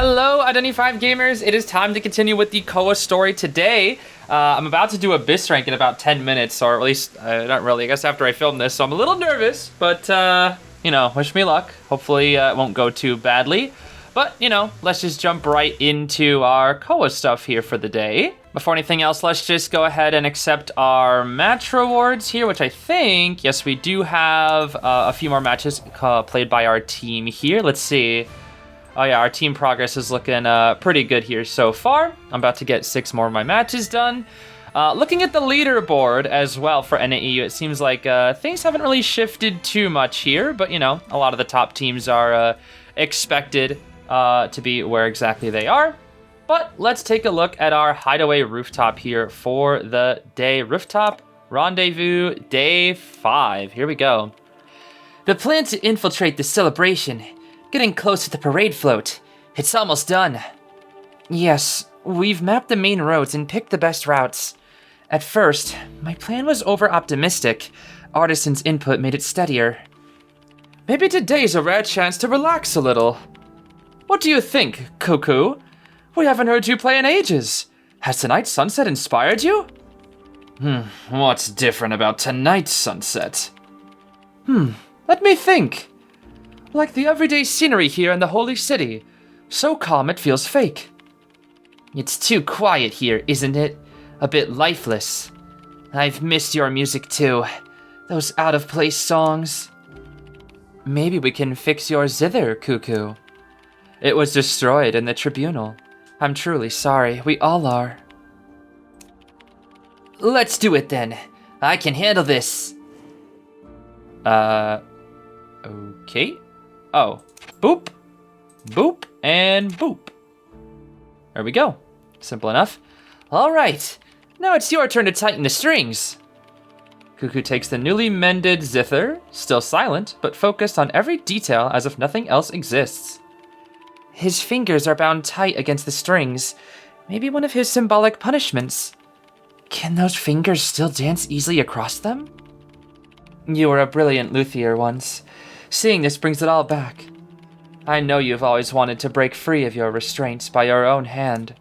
Hello, Identity 5 gamers. It is time to continue with the COA story today. I'm about to do Abyss rank in about 10 minutes, or at least, not really, I guess after I film this, so I'm a little nervous, but, wish me luck. Hopefully it won't go too badly. But, let's just jump right into our COA stuff here for the day. Before anything else, let's just go ahead and accept our match rewards here, which I think, yes, we do have a few more matches played by our team here. Let's see. Oh yeah, our team progress is looking pretty good here so far. I'm about to get 6 more of my matches done. Looking at the leaderboard as well for NAEU, it seems like things haven't really shifted too much here, but a lot of the top teams are expected to be where exactly they are. But let's take a look at our hideaway rooftop here for the day. Rooftop Rendezvous Day 5. Here we go. The plan to infiltrate the celebration. Getting close to the parade float. It's almost done. Yes, we've mapped the main roads and picked the best routes. At first, my plan was over-optimistic. Artisan's input made it steadier. Maybe today's a rare chance to relax a little. What do you think, Cuckoo? We haven't heard you play in ages. Has tonight's sunset inspired you? What's different about tonight's sunset? Let me think. Like the everyday scenery here in the Holy City. So calm it feels fake. It's too quiet here, isn't it? A bit lifeless. I've missed your music too. Those out-of-place songs. Maybe we can fix your zither, Cuckoo. It was destroyed in the tribunal. I'm truly sorry. We all are. Let's do it then. I can handle this. Okay. Oh, boop, boop, and boop. There we go. Simple enough. All right, now it's your turn to tighten the strings. Cuckoo takes the newly mended zither, still silent, but focused on every detail as if nothing else exists. His fingers are bound tight against the strings, maybe one of his symbolic punishments. Can those fingers still dance easily across them? You were a brilliant luthier once. Seeing this brings it all back. I know you've always wanted to break free of your restraints by your own hand.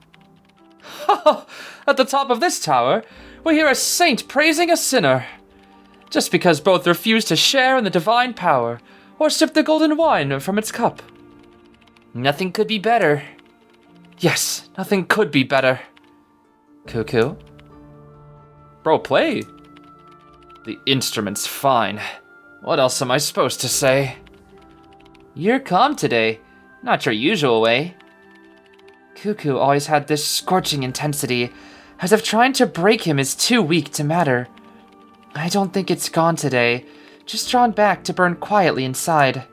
At the top of this tower, we hear a saint praising a sinner. Just because both refuse to share in the divine power, or sip the golden wine from its cup. Nothing could be better. Yes, nothing could be better. Cuckoo? Bro, play. The instrument's fine. What else am I supposed to say? You're calm today, not your usual way. Cuckoo always had this scorching intensity, as if trying to break him is too weak to matter. I don't think it's gone today, just drawn back to burn quietly inside.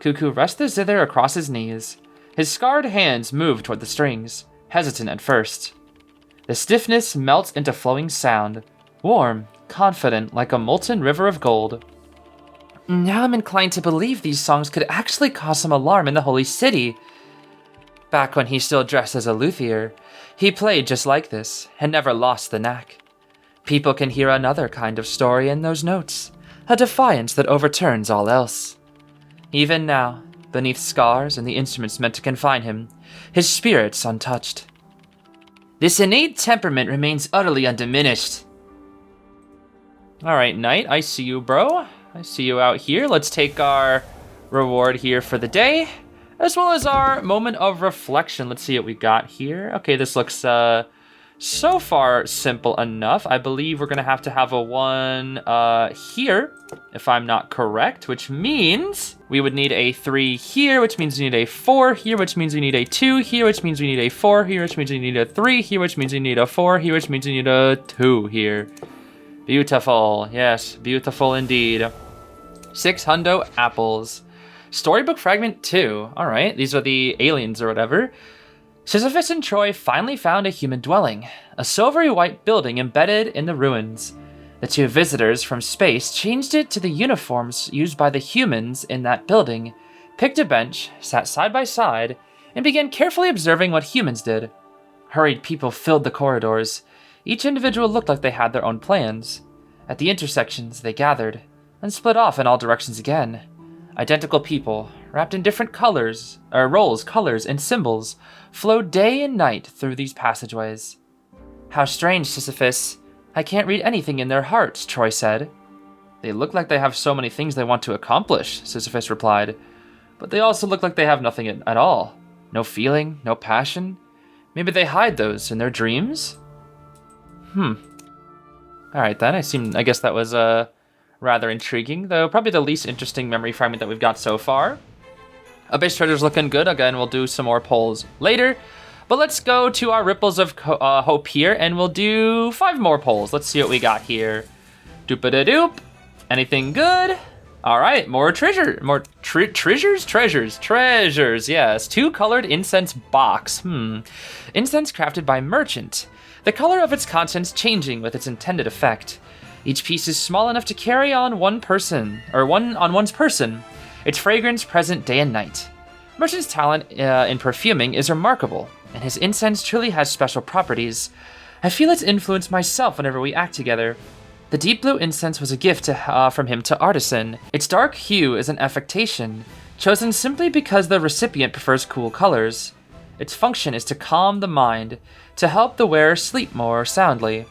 Cuckoo rests the zither across his knees. His scarred hands move toward the strings, hesitant at first. The stiffness melts into flowing sound, warm, confident like a molten river of gold. Now I'm inclined to believe these songs could actually cause some alarm in the Holy City. Back when he still dressed as a luthier, he played just like this and never lost the knack. People can hear another kind of story in those notes, a defiance that overturns all else. Even now, beneath scars and the instruments meant to confine him, his spirit's untouched. This innate temperament remains utterly undiminished. Alright, Knight, I see you, bro. I see you out here. Let's take our reward here for the day, as well as our moment of reflection. Let's see what we got here. Okay, this looks so far simple enough. I believe we're going to have a 1 here, if I'm not correct, which means we would need a 3 here, which means we need a 4 here, which means we need a 2 here, which means we need a 4 here, which means we need a 3 here, which means we need a 4 here, which means we need a 2 here. Beautiful. Yes, beautiful indeed. 6 hundo apples. Storybook Fragment 2. Alright, these are the aliens or whatever. Sisyphus and Troy finally found a human dwelling, a silvery white building embedded in the ruins. The 2 visitors from space changed it to the uniforms used by the humans in that building, picked a bench, sat side by side, and began carefully observing what humans did. Hurried people filled the corridors. Each individual looked like they had their own plans. At the intersections, they gathered, then split off in all directions again. Identical people, wrapped in different colors, or roles, colors, and symbols, flow day and night through these passageways. How strange, Sisyphus. I can't read anything in their hearts, Troy said. They look like they have so many things they want to accomplish, Sisyphus replied. But they also look like they have nothing at all. No feeling, no passion. Maybe they hide those in their dreams? Alright then, I guess that was rather intriguing, though probably the least interesting memory fragment that we've got so far. Abyss Treasure's looking good. Again, we'll do some more polls later. But let's go to our Ripples of Hope here, and we'll do 5 more polls. Let's see what we got here. Doop-a-da-doop. Anything good? All right, more treasure. More treasures? Treasures, yes. 2 colored incense box. Incense crafted by merchant. The color of its contents changing with its intended effect. Each piece is small enough to carry on one's person. Its fragrance present day and night. Merchant's talent in perfuming is remarkable, and his incense truly has special properties. I feel its influence myself whenever we act together. The deep blue incense was a gift from him to Artisan. Its dark hue is an affectation, chosen simply because the recipient prefers cool colors. Its function is to calm the mind, to help the wearer sleep more soundly.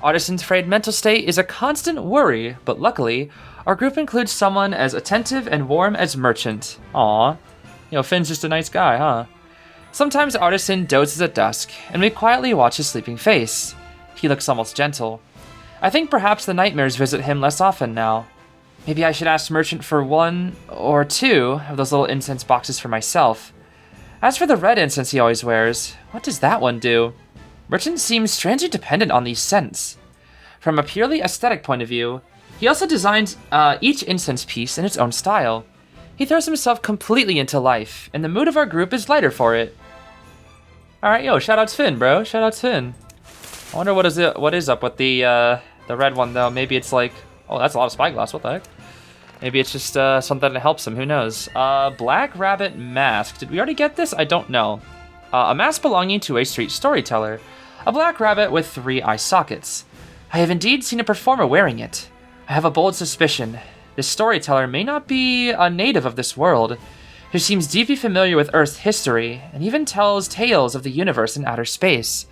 Artisan's frayed mental state is a constant worry, but luckily, our group includes someone as attentive and warm as Merchant. Aww. Finn's just a nice guy, huh? Sometimes Artisan dozes at dusk, and we quietly watch his sleeping face. He looks almost gentle. I think perhaps the nightmares visit him less often now. Maybe I should ask Merchant for 1 or 2 of those little incense boxes for myself. As for the red incense he always wears, what does that one do? Merchant seems strangely dependent on these scents. From a purely aesthetic point of view, he also designs each incense piece in its own style. He throws himself completely into life, and the mood of our group is lighter for it. Alright, shoutouts Finn, bro. Shoutouts Finn. I wonder what is up with the red one, though. Maybe it's like... Oh, that's a lot of spyglass. What the heck? Maybe it's just something that helps him. Who knows? Black Rabbit Mask. Did we already get this? I don't know. A mask belonging to a street storyteller. A black rabbit with 3 eye sockets. I have indeed seen a performer wearing it. I have a bold suspicion. This storyteller may not be a native of this world, who seems deeply familiar with Earth's history, and even tells tales of the universe in outer space.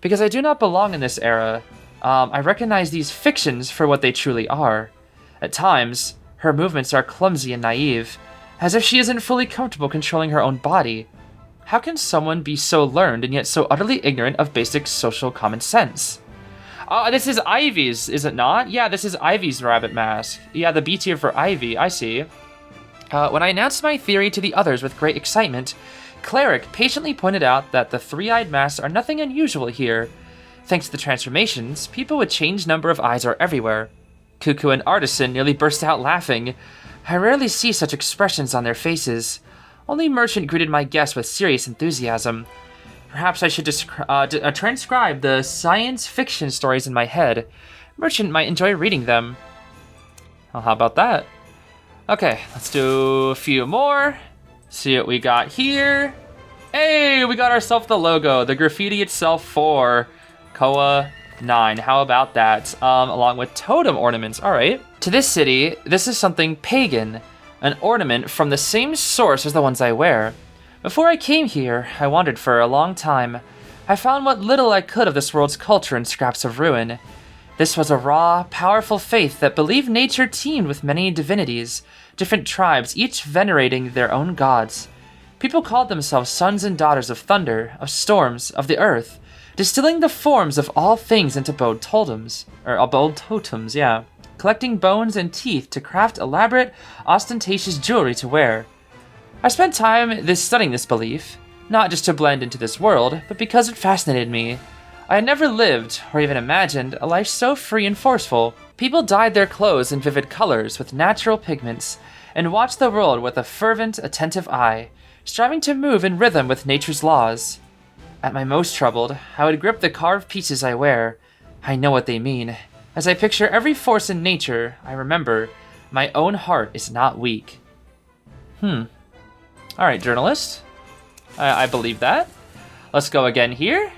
Because I do not belong in this era, I recognize these fictions for what they truly are. At times, her movements are clumsy and naive, as if she isn't fully comfortable controlling her own body. How can someone be so learned and yet so utterly ignorant of basic social common sense? This is Ivy's, is it not? Yeah, this is Ivy's rabbit mask. Yeah, the B tier for Ivy, I see. When I announced my theory to the others with great excitement, Cleric patiently pointed out that the 3-eyed masks are nothing unusual here. Thanks to the transformations, people with changed number of eyes are everywhere. Cuckoo and Artisan nearly burst out laughing. I rarely see such expressions on their faces. Only Merchant greeted my guest with serious enthusiasm. Perhaps I should transcribe the science fiction stories in my head. Merchant might enjoy reading them. Well, how about that? Okay, let's do a few more. See what we got here. Hey, we got ourselves the logo, the graffiti itself for COA 9. How about that? Along with totem ornaments. All right. To this city, this is something pagan. An ornament from the same source as the ones I wear. Before I came here, I wandered for a long time. I found what little I could of this world's culture in scraps of ruin. This was a raw, powerful faith that believed nature teemed with many divinities, different tribes, each venerating their own gods. People called themselves sons and daughters of thunder, of storms, of the earth, distilling the forms of all things into bowed totems, collecting bones and teeth to craft elaborate, ostentatious jewelry to wear. I spent time studying this belief, not just to blend into this world, but because it fascinated me. I had never lived, or even imagined, a life so free and forceful. People dyed their clothes in vivid colors with natural pigments, and watched the world with a fervent, attentive eye, striving to move in rhythm with nature's laws. At my most troubled, I would grip the carved pieces I wear. I know what they mean. As I picture every force in nature, I remember, my own heart is not weak. Alright, journalist. I believe that. Let's go again here.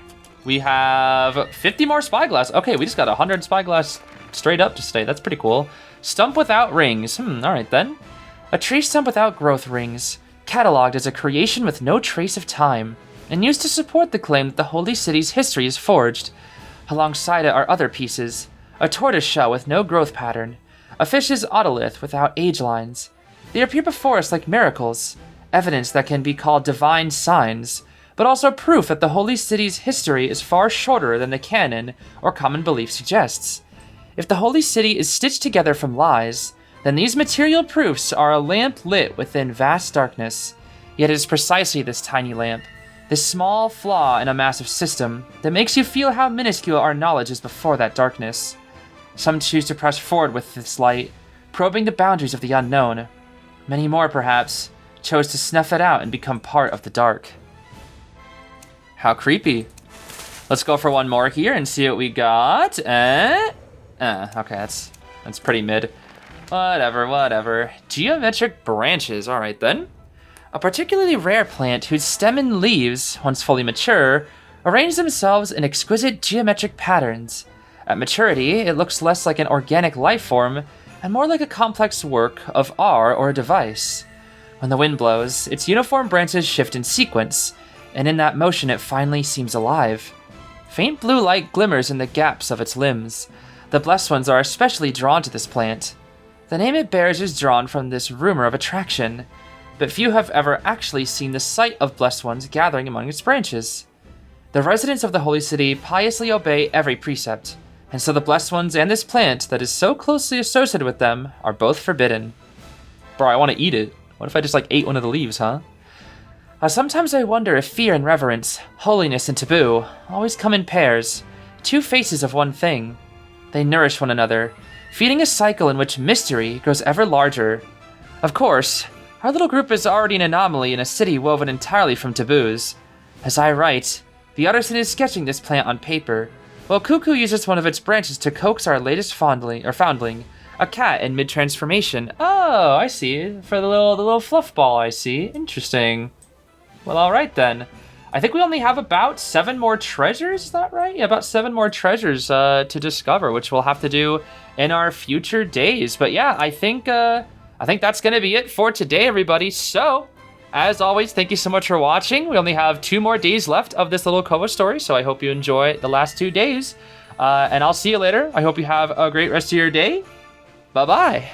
We have 50 more spyglass. Okay, we just got 100 spyglass straight up to stay. That's pretty cool. Stump without rings. Alright then. A tree stump without growth rings, catalogued as a creation with no trace of time, and used to support the claim that the Holy City's history is forged. Alongside it are other pieces, a tortoise shell with no growth pattern, a fish's otolith without age lines. They appear before us like miracles, evidence that can be called divine signs, but also proof that the Holy City's history is far shorter than the canon or common belief suggests. If the Holy City is stitched together from lies, then these material proofs are a lamp lit within vast darkness. Yet it is precisely this tiny lamp, this small flaw in a massive system, that makes you feel how minuscule our knowledge is before that darkness. Some choose to press forward with this light, probing the boundaries of the unknown. Many more, perhaps, chose to snuff it out and become part of the dark. How creepy. Let's go for one more here and see what we got. Okay, that's pretty mid. Whatever. Geometric branches, alright then. A particularly rare plant whose stem and leaves, once fully mature, arrange themselves in exquisite geometric patterns. At maturity, it looks less like an organic life form and more like a complex work of art or a device. When the wind blows, its uniform branches shift in sequence, and in that motion it finally seems alive. Faint blue light glimmers in the gaps of its limbs. The blessed ones are especially drawn to this plant. The name it bears is drawn from this rumor of attraction, but few have ever actually seen the sight of blessed ones gathering among its branches. The residents of the Holy City piously obey every precept, and so the blessed ones and this plant that is so closely associated with them are both forbidden. Bro, I want to eat it. What if I just ate one of the leaves, huh? Sometimes I wonder if fear and reverence, holiness and taboo, always come in pairs, two faces of one thing. They nourish one another, feeding a cycle in which mystery grows ever larger. Of course, our little group is already an anomaly in a city woven entirely from taboos. As I write, the artisan is sketching this plant on paper, while Cuckoo uses one of its branches to coax our latest foundling, a cat in mid-transformation. Oh, I see. For the little fluff ball, I see. Interesting. Well, alright then. I think we only have about 7 more treasures, is that right? Yeah, about 7 more treasures to discover, which we'll have to do in our future days. But yeah, I think that's going to be it for today, everybody. So, as always, thank you so much for watching. We only have 2 more days left of this little COA story, so I hope you enjoy the last 2 days. And I'll see you later. I hope you have a great rest of your day. Bye-bye.